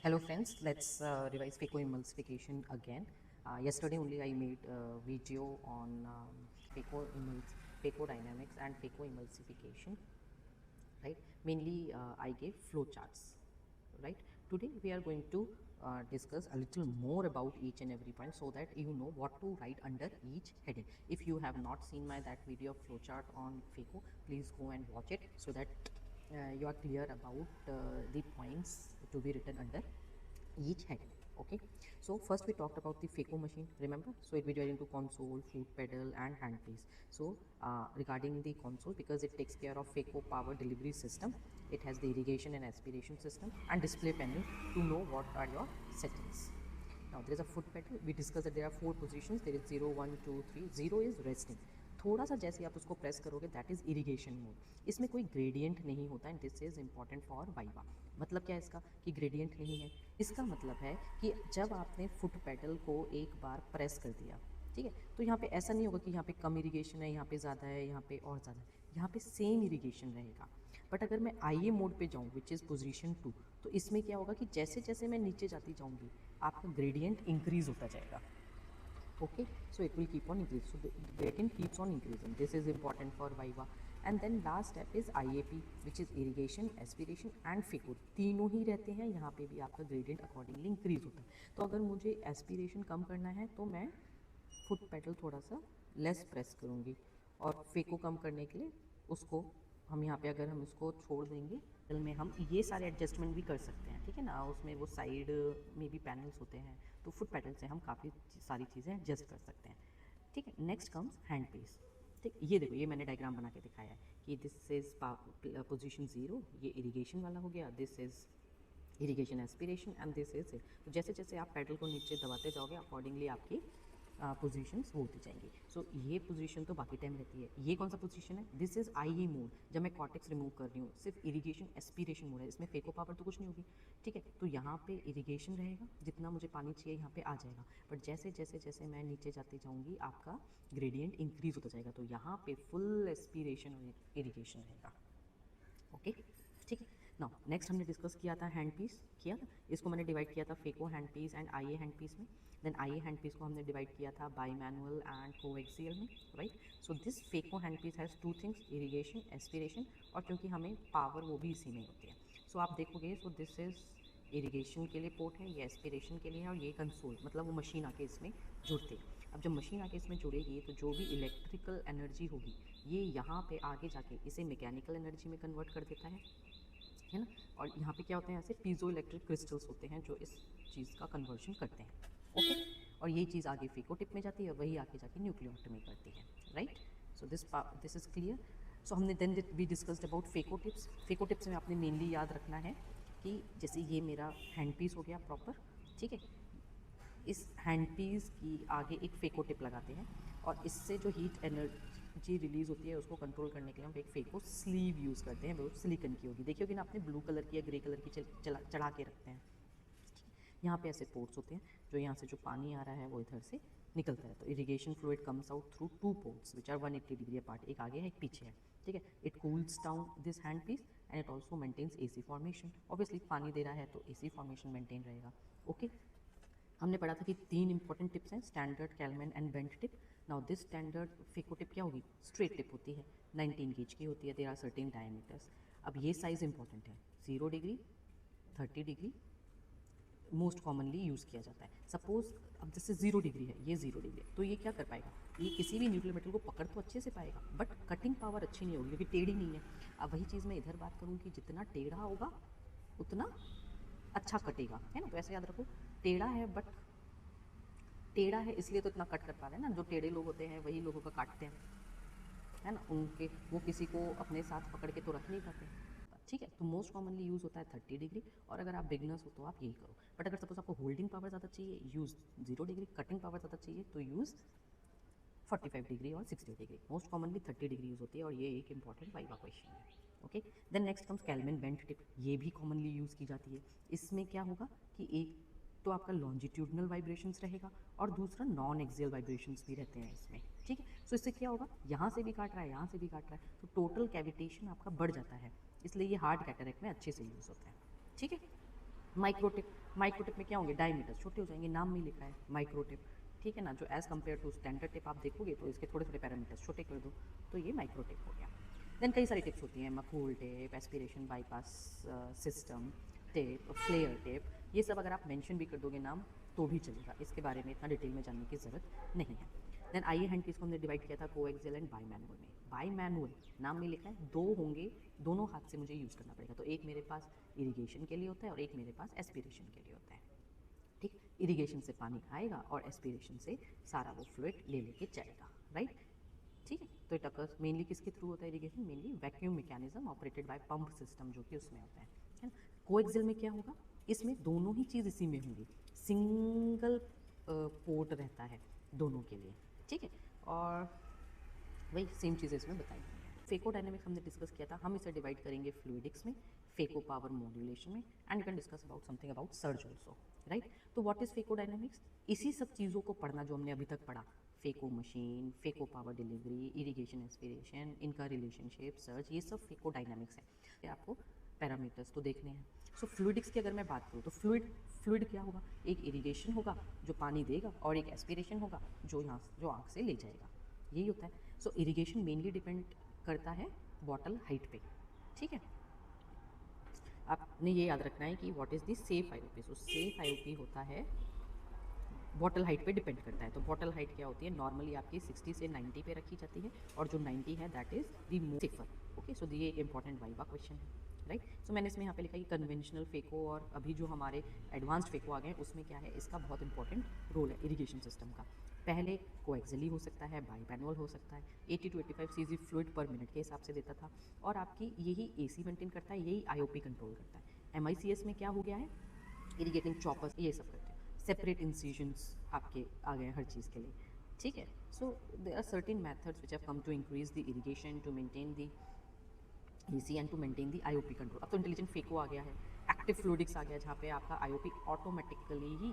Hello friends, let's revise phacoemulsification again. Yesterday only I made a video on phacodynamics and phacoemulsification, right? Mainly I gave flowcharts, right? Today we are going to discuss a little more about each and every point so that you know what to write under each heading. If you have not seen my that video flowchart on phaco, please go and watch it so that you are clear about the points to be written under each heading. Okay, so first we talked about the phaco machine, remember? So it divided into console, foot pedal and handpiece. So regarding the console, because it takes care of phaco power delivery system, it has the irrigation and aspiration system and display panel to know what are your settings. Now there is a foot pedal. We discussed that there are 4 positions. There is 0, 1, 2, 3. 0 is resting. थोड़ा सा जैसे आप उसको press करोगे that is irrigation mode. इसमें कोई gradient नहीं होता है. This is important for viva. मतलब क्या है इसका कि ग्रेडियंट नहीं है. इसका मतलब है कि जब आपने फुट पेडल को एक बार प्रेस कर दिया, ठीक है, तो यहाँ पे ऐसा नहीं होगा कि यहाँ पे कम इरिगेशन है, यहाँ पे ज़्यादा है, यहाँ पे और ज़्यादा है. यहाँ पे सेम इरिगेशन रहेगा. बट अगर मैं आई मोड पे जाऊँ विच इज़ पोजीशन 2, तो इसमें क्या होगा कि जैसे जैसे मैं नीचे जाती जाऊँगी आपका ग्रेडियंट इंक्रीज होता जाएगा. Okay, so it will keep on increasing. So the gradient keeps on increasing. This is important for viva. And then last step is IAP, which is irrigation, aspiration and phaco. तीनों ही रहते हैं. यहाँ पे भी आपका gradient accordingly increase होता है. तो अगर मुझे aspiration कम करना है तो मैं foot pedal थोड़ा सा less press करूँगी, और phaco कम करने के लिए उसको हम यहाँ पे अगर हम इसको छोड़ देंगे में हम ये सारे एडजस्टमेंट भी कर सकते हैं, ठीक है ना. उसमें वो साइड में भी पैनल्स होते हैं, तो फुट पैडल से हम काफ़ी सारी चीज़ें एडजस्ट कर सकते हैं, ठीक है. Next comes hand piece. ठीक, ये देखो, ये मैंने डायग्राम बना के दिखाया है कि दिस इज़ पोजीशन 0, ये इरिगेशन वाला हो गया, this is irrigation aspiration and this is it. तो जैसे जैसे आप पैडल को नीचे दबाते जाओगे अकॉर्डिंगली आपकी पोजीशंस होती जाएंगी. सो ये पोजीशन तो बाकी टाइम रहती है. ये कौन सा पोजीशन है? This is I mode. जब मैं कॉर्टेक्स रिमूव कर रही हूँ, सिर्फ इरिगेशन एस्पिरेशन मोड है, इसमें फेको पावर तो कुछ नहीं होगी, ठीक है. तो यहाँ पे इरिगेशन रहेगा, जितना मुझे पानी चाहिए यहाँ पे आ जाएगा. बट जैसे जैसे जैसे मैं नीचे जाती जाऊँगी आपका ग्रेडियंट इंक्रीज होता जाएगा, तो यहाँ पे फुल एस्पिरेशन और इरिगेशन रहेगा. ओके, ठीक है. नाउ नेक्स्ट हमने डिस्कस किया था हैंड पीस, किया था. इसको मैंने डिवाइड किया था phaco hand piece and I A hand piece में. Then I A hand piece को हमने डिवाइड किया था बाई मैनुअल एंड कोएक्सियल में, right. So this phaco hand piece has 2 things, irrigation aspiration, और क्योंकि हमें पावर वो भी इसी में होती है. सो आप देखोगे, सो दिस इज़ इरिगेशन के लिए पोर्ट है, ये एस्पिरेशन के लिए है, और ये कंसोल मतलब वो मशीन आके इसमें जुड़ते हैं. अब जब मशीन आके इसमें जुड़ेगी तो जो भी इलेक्ट्रिकल एनर्जी होगी ये यहाँ पे आगे जाके इसे मैकेनिकल एनर्जी में कन्वर्ट कर देता है ना. और यहाँ पे क्या होते हैं, ऐसे पीजो इलेक्ट्रिक क्रिस्टल्स होते हैं जो इस चीज़ का कन्वर्शन करते हैं. ओके, और ये चीज़ आगे फीको टिप में जाती है और वही आगे जाके न्यूक्लियोट में करती है, right. So this is clear. So हमने then we discussed about phaco tips. Phaco tips में आपने मेनली याद रखना है कि जैसे ये मेरा हैंड पीस हो गया प्रॉपर, ठीक है. इस हैंड पीस की आगे एक फेको टिप लगाते हैं, और इससे जो हीट एनर्जी रिलीज़ होती है उसको कंट्रोल करने के लिए हम एक फेको स्लीव यूज़ करते हैं. वो सिलिकन की होगी, देखिए होगी ना आपने, ब्लू कलर की या ग्रे कलर की चढ़ा के रखते हैं. यहाँ पे ऐसे पोर्ट्स होते हैं जो यहाँ से जो पानी आ रहा है वो इधर से निकलता है. तो irrigation fluid comes out through 2 ports which are 180 degree apart. एक आगे है एक पीछे है, ठीक है. It cools down this hand piece and it also maintains AC formation. Obviously पानी दे रहा है तो AC फॉर्मेशन मेंटेन रहेगा. ओके, हमने पढ़ा था कि 3 इंपॉर्टेंट टिप्स हैं, standard, Kelman and bent tip. Now this standard phaco tip क्या होगी? स्ट्रेट टिप होती है, 19 गेज की होती है, देयर आर सर्टेन डायमीटर्स. अब ये साइज़ इंपॉर्टेंट है, 0 degree, 30 degree most commonly use किया जाता है. सपोज अब जैसे 0 डिग्री है, ये 0 डिग्री है, तो ये क्या कर पाएगा? ये किसी भी न्यूक्लियर मेटल को पकड़ तो अच्छे से पाएगा, बट कटिंग पावर अच्छी नहीं होगी क्योंकि टेढ़ी नहीं है. अब वही चीज़ मैं इधर बात करूँ कि जितना टेढ़ा होगा उतना अच्छा कटेगा, है ना. तो ऐसे याद रखो, टेढ़ा है बट टेढ़ा है इसलिए तो इतना कट कर पा रहे हैं ना. जो टेढ़े लोग होते हैं वही लोगों का काटते हैं, है ना. उनके वो किसी को अपने साथ पकड़ के तो रख नहीं पाते, ठीक है. तो मोस्ट कॉमनली यूज़ होता है 30 डिग्री, और अगर आप बिगनर्स हो तो आप यही करो. बट अगर सपोज आपको होल्डिंग पावर ज़्यादा चाहिए, यूज़ 0 डिग्री. कटिंग पावर ज़्यादा चाहिए तो यूज़ 45 डिग्री और 60 degree. Most commonly 30 degree use होती है, और ये एक इंपॉर्टेंट वाइवा क्वेश्चन है. Okay, then next comes Kelman bent tip. ये भी कॉमनली यूज़ की जाती है. इसमें क्या होगा कि एक तो आपका लॉन्जिट्यूडनल वाइब्रेशंस रहेगा और दूसरा नॉन एक्सियल वाइब्रेशंस भी रहते हैं इसमें, ठीक है. सो इससे क्या होगा, यहाँ से भी काट रहा है, यहाँ से भी काट रहा है, तो टोटल कैविटेशन आपका बढ़ जाता है. इसलिए ये हार्ड कैटरेक्ट में अच्छे से यूज़ होता है, ठीक है. माइक्रोटिप में क्या होंगे, डायमीटर छोटे हो जाएंगे, नाम में लिखा है माइक्रोटिप, ठीक है ना। जो as compare to standard tip आप देखोगे तो इसके थोड़े थोड़े पैरामीटर्स छोटे कर दो तो ये माइक्रोटिप हो गया। देन कई सारी टिप्स होती हैं, Mackool tip, aspiration bypass system tip, flare tip, ये सब अगर आप मेंशन भी कर दोगे नाम तो भी चलेगा, इसके बारे में इतना डिटेल में जानने की ज़रूरत नहीं है। देन आइए हैंड पीस को हमने डिवाइड किया था कोएक्सियल एंड बाई मैनुअल में। बाई मैनुअल नाम में लिखा है दो होंगे, दोनों हाथ से मुझे यूज़ करना पड़ेगा, तो एक मेरे पास इरिगेशन के लिए होता है और एक मेरे पास एस्पिरेशन के लिए होता है, ठीक। इरिगेशन से पानी आएगा और एस्पिरेशन से सारा वो फ्लूइड ले लेके जाएगा, राइट, ठीक है। तो इट अकर्स मेनली किसके थ्रू होता है irrigation, mainly vacuum mechanism operated by pump system जो कि उसमें होता है ना। कोएक्सियल में क्या होगा, इसमें दोनों ही चीज़ इसी में होंगी, सिंगल पोर्ट रहता है दोनों के लिए, ठीक है। और वही सेम चीज़ें इसमें बताई। फेको डायनेमिक्स हमने डिस्कस किया था, हम इसे डिवाइड करेंगे फ्लूइडिक्स में, फेको पावर मॉड्यूलेशन में, and you can discuss about something about surge also, right. तो व्हाट इज़ फेको डायनेमिक्स, इसी सब चीज़ों को पढ़ना जो हमने अभी तक पढ़ा, phaco machine, phaco power delivery, irrigation aspiration, इनका रिलेशनशिप, सर्ज, ये सब फेको डायनेमिक्स है। ये आपको पैरामीटर्स तो देखने हैं। सो फ्लूइडिक्स की अगर मैं बात करूँ तो फ्लूइड क्या होगा, एक इरिगेशन होगा जो पानी देगा और एक एस्पिरेशन होगा जो जो आँख से ले जाएगा, यही होता है। सो इरिगेशन मेनली डिपेंड करता है बॉटल हाइट पे, ठीक है। आपने ये याद रखना है कि what is the safe IOP, so safe IOP होता है बॉटल हाइट पे डिपेंड करता है। तो बॉटल हाइट क्या होती है, नॉर्मली आपकी 60 से 90 पे रखी जाती है और जो 90 है that is the most safer, okay. So ये एक इंपॉर्टेंट वाइवा क्वेश्चन है, राइट। सो मैंने इसमें यहाँ पे लिखा है कि कन्वेंशनल फेको और अभी जो हमारे एडवांस्ड फेको आ गए हैं उसमें क्या है, इसका बहुत इंपॉर्टेंट रोल है इरिगेशन सिस्टम का। पहले कोएक्सियली हो सकता है, बाई मैनुअल हो सकता है, 80 to 85 सीजी फ्लूइड पर मिनट के हिसाब से देता था, और आपकी यही एसी मेंटेन करता है, यही आईओपी कंट्रोल करता है। MICS में क्या हो गया है, इरिगेटिंग चॉपर्स ये सब करते हैं, सेपरेट इंसिजन्स आपके आ गए हैं हर चीज़ के लिए, ठीक है। So there are certain methods which have come to increase the irrigation, to maintain the EC and to maintain the IOP control. अब तो इंटेलिजेंट फेको आ गया है, एक्टिव फ्लूइडिक्स आ गया जहाँ पे आपका IOP ऑटोमेटिकली ही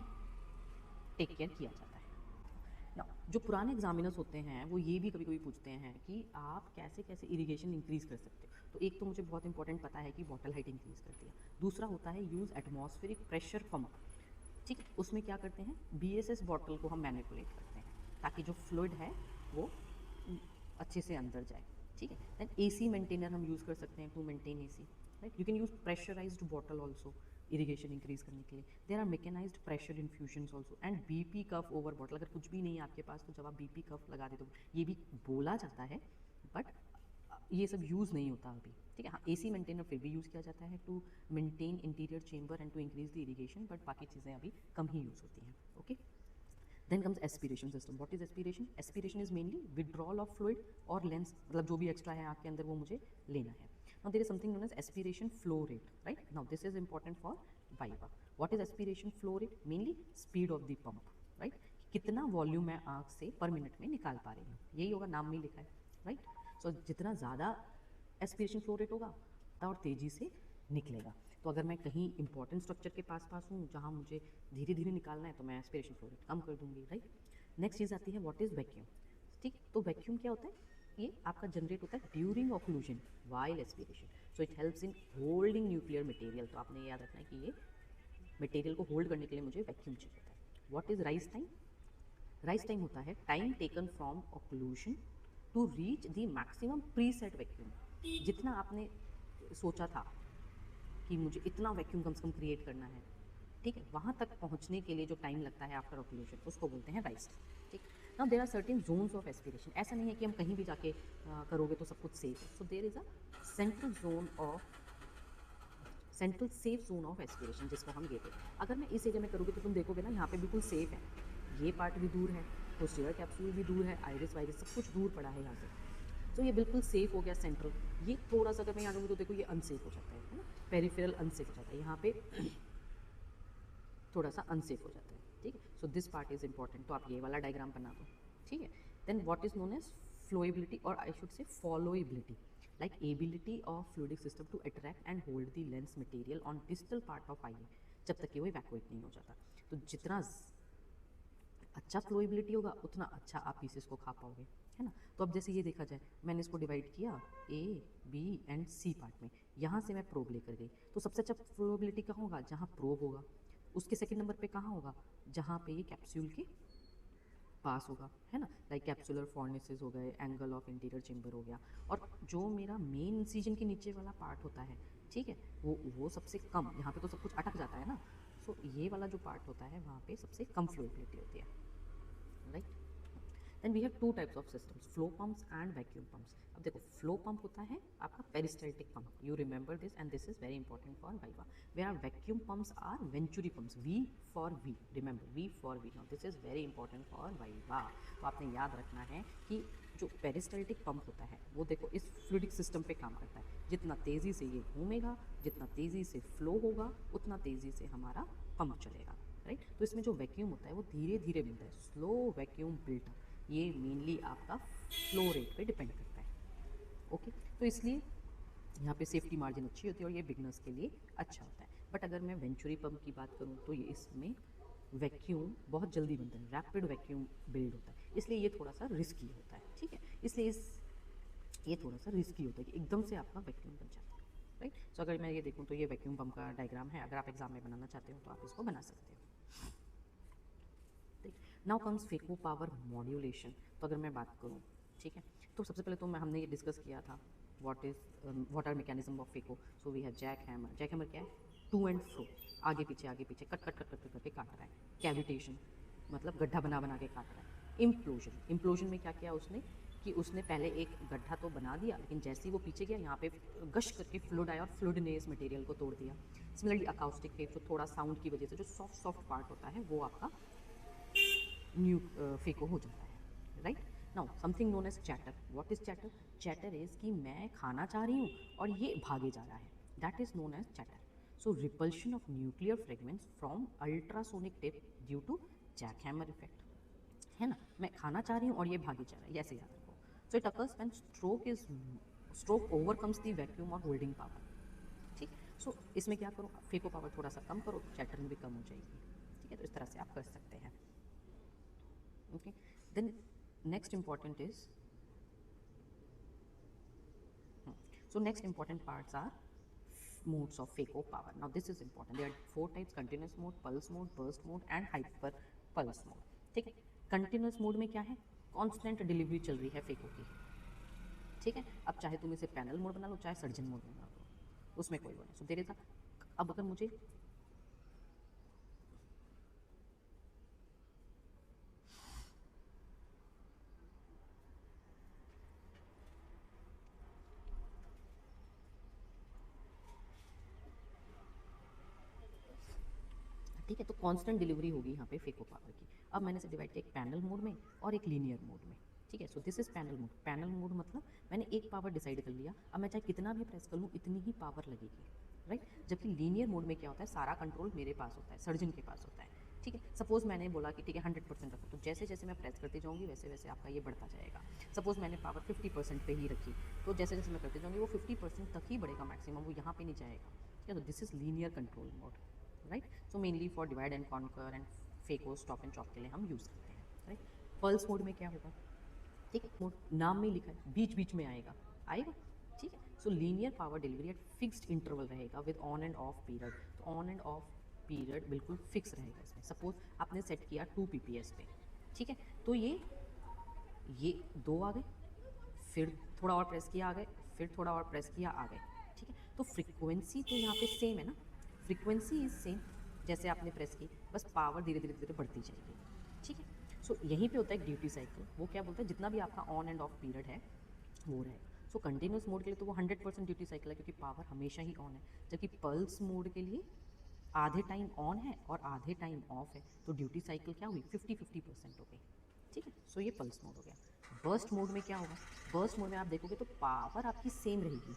टेक केयर किया जाता है ना। जो पुराने एग्जामिनर्स होते हैं वो ये भी कभी कभी पूछते हैं कि आप कैसे कैसे इरिगेशन इंक्रीज कर सकते हो। तो एक तो मुझे बहुत इंपॉर्टेंट पता है कि बॉटल हाइट इंक्रीज करती है, दूसरा होता है यूज़ एटमॉस्फेरिक प्रेशर पंप, ठीक है। उसमें क्या करते हैं, BSS बॉटल को हम मैनिपुलेट करते हैं ताकि जो फ्लूइड है वो अच्छे से अंदर जाए, ठीक है। देन AC मेंटेनर हम यूज़ कर सकते हैं to maintain AC, right. You can use pressurised bottle also irrigation increase करने के लिए। There are mechanised pressure infusions also and BP cuff over bottle. अगर कुछ भी नहीं है आपके पास तो जब आप BP कफ लगा दे तो ये भी बोला जाता है बट ये सब यूज़ नहीं होता अभी, ठीक है। हाँ, AC मेंटेनर फिर भी यूज़ किया जाता है to maintain interior chamber and to increase the irrigation, but बाकी चीज़ें अभी कम ही यूज़ होती हैं, okay. Then comes aspiration system. What is aspiration, aspiration is mainly withdrawal of fluid और लेंस, मतलब जो भी एक्स्ट्रा है आँख के अंदर वो मुझे लेना है। Now there is something known as aspiration flow rate, right. Now this is important for viva. What is aspiration flow rate, mainly speed of the pump, right. कितना वॉल्यूम मैं आँख से पर मिनट में निकाल पा रही हूँ, यही होगा, नाम में लिखा है, राइट। सो जितना ज़्यादा एस्पिरेशन फ्लो रेट होगा और तेज़ी से निकलेगा। तो अगर मैं कहीं इंपॉर्टेंट स्ट्रक्चर के पास हूँ जहाँ मुझे धीरे धीरे निकालना है तो मैं एस्पिरेशन फ्लो रेट कम कर दूंगी, राइट। नेक्स्ट चीज़ आती है व्हाट इज़ वैक्यूम, ठीक। तो वैक्यूम क्या होता है, ये आपका जनरेट होता है during occlusion while aspiration, so it helps in holding nuclear material. तो आपने ये याद रखना है कि ये मटेरियल को होल्ड करने के लिए मुझे वैक्यूम चाहिए होता है। What is rise time, rise time होता है time taken from occlusion to reach the maximum preset vacuum. जितना आपने सोचा था कि मुझे इतना वैक्यूम कम से कम क्रिएट करना है, ठीक है, वहाँ तक पहुँचने के लिए जो टाइम लगता है आफ्टर ऑक्लूजन उसको बोलते हैं राइज, ठीक। Now there are certain zones of aspiration. ऐसा नहीं है कि हम कहीं भी जाके करोगे तो सब कुछ सेफ है। So there is a central safe zone of aspiration जिसको हम कहते हैं। अगर मैं इस एरिया में करूँगी तो तुम देखोगे ना यहाँ पे बिल्कुल सेफ है, ये पार्ट भी दूर है, पोस्टीरियर कैप्सूल भी दूर है, आइरिस वाइरिस सब कुछ दूर पड़ा है यहाँ से, तो ये बिल्कुल सेफ हो गया सेंट्रल। ये थोड़ा सा अगर मैं यहाँ जाऊँगी तो देखो ये अनसेफ हो जाता है ना, पेरिफेरल अनसेफ हो जाता है, यहाँ पे थोड़ा सा अनसेफ हो जाता है, ठीक है। So this part is important, तो आप ये वाला डायग्राम बना दो, ठीक है। Then what is known as flowability और I should say followability, like ability of fluidic system to attract and hold the lens material on distal part of eye जब तक कि वो इवैक्यूएट नहीं हो जाता। तो जितना अच्छा फ्लोएबिलिटी होगा उतना अच्छा आप पीसेस को खा पाओगे, है ना। तो अब जैसे ये देखा जाए, मैंने इसको डिवाइड किया A, B and C part में। यहाँ से मैं प्रोब लेकर गई, तो सबसे अच्छा प्रोबेबिलिटी कहाँ होगा, जहाँ प्रोब होगा। उसके सेकंड नंबर पे कहाँ होगा, जहाँ पे ये कैप्सूल के पास होगा, है ना, लाइक कैप्सुलर फॉर्नेसेस हो गए, एंगल ऑफ इंटीरियर चेम्बर हो गया। और जो मेरा मेन इंसिजन के नीचे वाला पार्ट होता है, ठीक है, वो सबसे कम, यहाँ पे तो सब कुछ अटक जाता है ना, सो ये वाला जो पार्ट होता है वहाँ पे सबसे कम फ्लोबिलिटी होती है, right. Then we have two types of systems, flow pumps and vacuum pumps. अब देखो, फ्लो पंप होता है आपका peristaltic pump, you remember this and this is very important for viva. Where vacuum pumps are venturi pumps, V for V, remember V for V, now this is very important for viva. तो आपने याद रखना है कि जो peristaltic pump होता है वो देखो इस फ्लूइडिक सिस्टम पे काम करता है, जितना तेज़ी से ये घूमेगा, जितना तेज़ी से फ्लो होगा, उतना तेज़ी से हमारा पंप चलेगा, राइट। तो इसमें जो वैक्यूम होता है वो धीरे धीरे मिलता है, स्लो वैक्यूम बिल्टअप, ये मेनली आपका फ्लो रेट पे डिपेंड करता है, ओके। तो इसलिए यहाँ पे सेफ्टी मार्जिन अच्छी होती है और ये बिगनर्स के लिए अच्छा होता है। बट अगर मैं वेंचुरी पंप की बात करूँ तो ये इसमें वैक्यूम बहुत जल्दी बनता है, रैपिड वैक्यूम बिल्ड होता है, इसलिए ये थोड़ा सा रिस्की होता है, ठीक है। इसलिए ये थोड़ा सा रिस्की होता है कि एकदम से आपका वैक्यूम बन जाता है, राइट। सो अगर मैं ये देखूँ तो ये वैक्यूम पंप का डायग्राम है, अगर आप एग्जाम में बनाना चाहते हो तो आप इसको बना सकते हो। Now comes phaco power modulation. तो अगर मैं बात करूँ, ठीक है, तो सबसे पहले तो हमने ये डिस्कस किया था what are mechanism of phaco. So we have jack hammer. Jack hammer क्या है, टू एंड फ्रो, आगे पीछे कट कट कट कट करके काट रहा है। कैविटेशन मतलब गड्ढा बना बना के काट रहा है। इम्प्लोजन, इम्प्लोजन में क्या किया उसने कि उसने पहले एक गड्ढा तो बना दिया, लेकिन जैसे ही वो पीछे गया यहाँ पे गश करके फ्लूइड आया और फ्लूइड ने इस मटेरियल को तोड़ दिया। सिमिलरली अकाउस्टिक फेक, जो थोड़ा साउंड की वजह से जो सॉफ्ट पार्ट होता है वो आपका न्यू फेको हो जाता है, right. Now something known as chatter. What is chatter, chatter is कि मैं खाना चाह रही हूँ और ये भागे जा रहा है, that is known as chatter. So repulsion of nuclear fragments from ultrasonic tip due to jackhammer effect, है ना, मैं खाना चाह रही हूँ और ये भागे जा रहा है, ऐसे याद रखो। So it occurs when stroke overcomes the vacuum और होल्डिंग पावर, ठीक। सो इसमें क्या करो, फेको पावर थोड़ा सा कम करो, चैटरिंग भी कम हो जाएगी, ठीक है। तो इस तरह से आप कर सकते हैं, okay. Then next important is so next important parts are modes of Feco power. Now this is important, there are 4 types: continuous mode, pulse mode, burst mode and hyper pulse mode, ठीक है। continuous mode में क्या है, constant delivery चल रही है phaco की, ठीक है। अब चाहे तुम इसे पैनल मोड बना लो, चाहे सर्जन मोड बना लो, उसमें कोई वो नहीं। सो देर इज अब अगर मुझे ठीक है, तो कांस्टेंट डिलीवरी होगी यहाँ पे फेको पावर की। अब मैंने इसे डिवाइड किया एक पैनल मोड में और एक लीनियर मोड में, ठीक है। So this is panel mode. Panel mode मतलब मैंने एक पावर डिसाइड कर लिया, अब मैं चाहे कितना भी प्रेस कर लूँ इतनी ही पावर लगेगी, राइट। जबकि लीनियर मोड में क्या होता है, सारा कंट्रोल मेरे पास होता है, सर्जन के पास होता है, ठीक है। सपोज मैंने बोला कि ठीक है 100% रखो, तो जैसे जैसे मैं प्रेस करती जाऊँगी वैसे वैसे आपका ये बढ़ता जाएगा। सपोज मैंने पावर 50% पे ही रखी, तो जैसे जैसे मैं करती जाऊँगी वो 50% तक ही बढ़ेगा मैक्सिमम, वो यहाँ पे नहीं जाएगा, ठीक है। तो this is linear control mode, right. So mainly for divide and conquer and phaco stop and chop के लिए हम यूज़ करते हैं, राइट। पल्स मोड में क्या होगा, ठीक है, मोड नाम में लिखा है, बीच बीच में आएगा, ठीक है। So linear power delivery at fixed interval रहेगा with on and off period. तो ऑन एंड ऑफ पीरियड बिल्कुल फिक्स रहेगा इसमें। सपोज आपने सेट किया 2 PPS पे, ठीक है, तो ये 2 आ गए, फिर थोड़ा और प्रेस किया आ गए, फिर थोड़ा और प्रेस किया आ गए, ठीक है। तो फ्रीक्वेंसी तो यहाँ पे सेम है ना, फ्रीक्वेंसी इज सेम जैसे आपने प्रेस की, बस पावर धीरे धीरे धीरे बढ़ती जाएगी, ठीक है। सो यहीं पे होता है एक ड्यूटी साइकिल, वो क्या बोलता है, जितना भी आपका ऑन एंड ऑफ पीरियड है वो रहेगा। सो कंटिन्यूस मोड के लिए तो वो 100% ड्यूटी साइकिल है क्योंकि पावर हमेशा ही ऑन है, जबकि पल्स मोड के लिए आधे टाइम ऑन है और आधे टाइम ऑफ है, तो ड्यूटी साइकिल क्या हुई, 50-50% हो गई, ठीक है। सो ये पल्स मोड हो गया। बर्स्ट मोड में क्या होगा, बर्स्ट मोड में आप देखोगे तो पावर आपकी सेम रहेगी,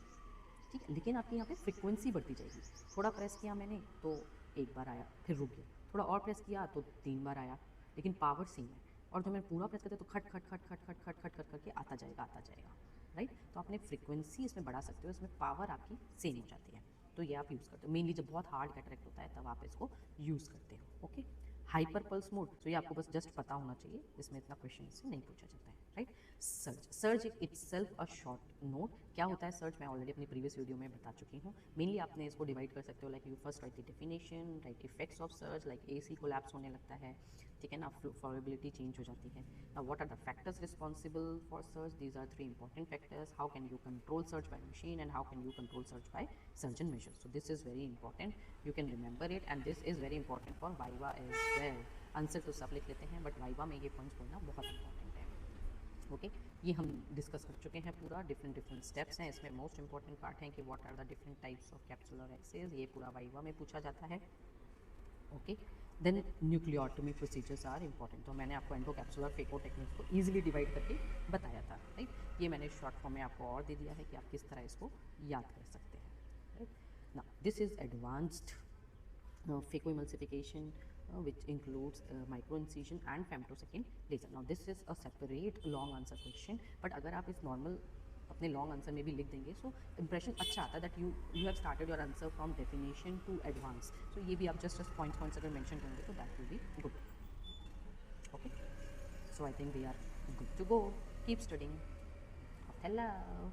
ठीक है, लेकिन आपकी यहाँ पे फ्रीक्वेंसी बढ़ती जाएगी। थोड़ा प्रेस किया मैंने तो एक बार आया, फिर रुक गया, थोड़ा और प्रेस किया तो 3 बार आया, लेकिन पावर सेम है। और जब मैं पूरा प्रेस करता तो खट खट खट खट खट खट खट खट करके आता जाएगा, राइट। तो आपने फ्रीक्वेंसी इसमें बढ़ा सकते हो, इसमें पावर आपकी सेम हो जाती है, तो ये आप यूज़ करते हो। मेनली जब बहुत हार्ड कैटरेक्ट होता है तब आप इसको यूज़ करते हो, ओके। हाइपर पल्स मोड, तो ये आपको बस जस्ट पता होना चाहिए, इसमें इतना क्वेश्चन इससे नहीं पूछा जाता है, right. Right. Search itself a short note. क्या होता है सर्च, मैं ऑलरेडी अपनी प्रीवियस वीडियो में बता चुकी हूँ। मेनली आपने इसको डिवाइड कर सकते हो, like you first right the definition, right effects of search, like AC collapse होने लगता है, ठीक है ना, प्रोबेबिलिटी चेंज हो जाती है। Now what are the factors responsible for surge, these are 3 important factors. How can you control surge by machine and how can you control surge by surgeon measure. So this is very important, you can remember it, and this is very important for viva as well. Answer तो सब लिख लेते हैं, but viva में ये points बोलना बहुत important है। ओके, ये हम डिस्कस कर चुके हैं पूरा, डिफरेंट स्टेप्स हैं इसमें। मोस्ट इंपॉर्टेंट पार्ट है कि what are the different types of capsular access, ये पूरा वाइवा में पूछा जाता है। Okay, then nucleotomy procedures are important. तो मैंने आपको एंडोकैप्सुलर फेको टेक्निक्स को ईजिली डिवाइड करके बताया था, राइट। ये मैंने शॉर्ट फॉर्म में आपको और दे दिया है कि आप किस तरह इसको याद कर सकते हैं, right. Now this is advanced phacoemulsification, which includes microincision and femtosecond laser. Now this is a separate long answer question, but अगर आप इस normal अपने लॉन्ग आंसर में भी लिख देंगे, सो इंप्रेशन अच्छा आता है that you have started your answer from definition to advance. So ये भी आप जस्ट पॉइंट्स अगर मेंशन करेंगे तो that will be good. Okay, so I think we are good to go, keep studying. Hello.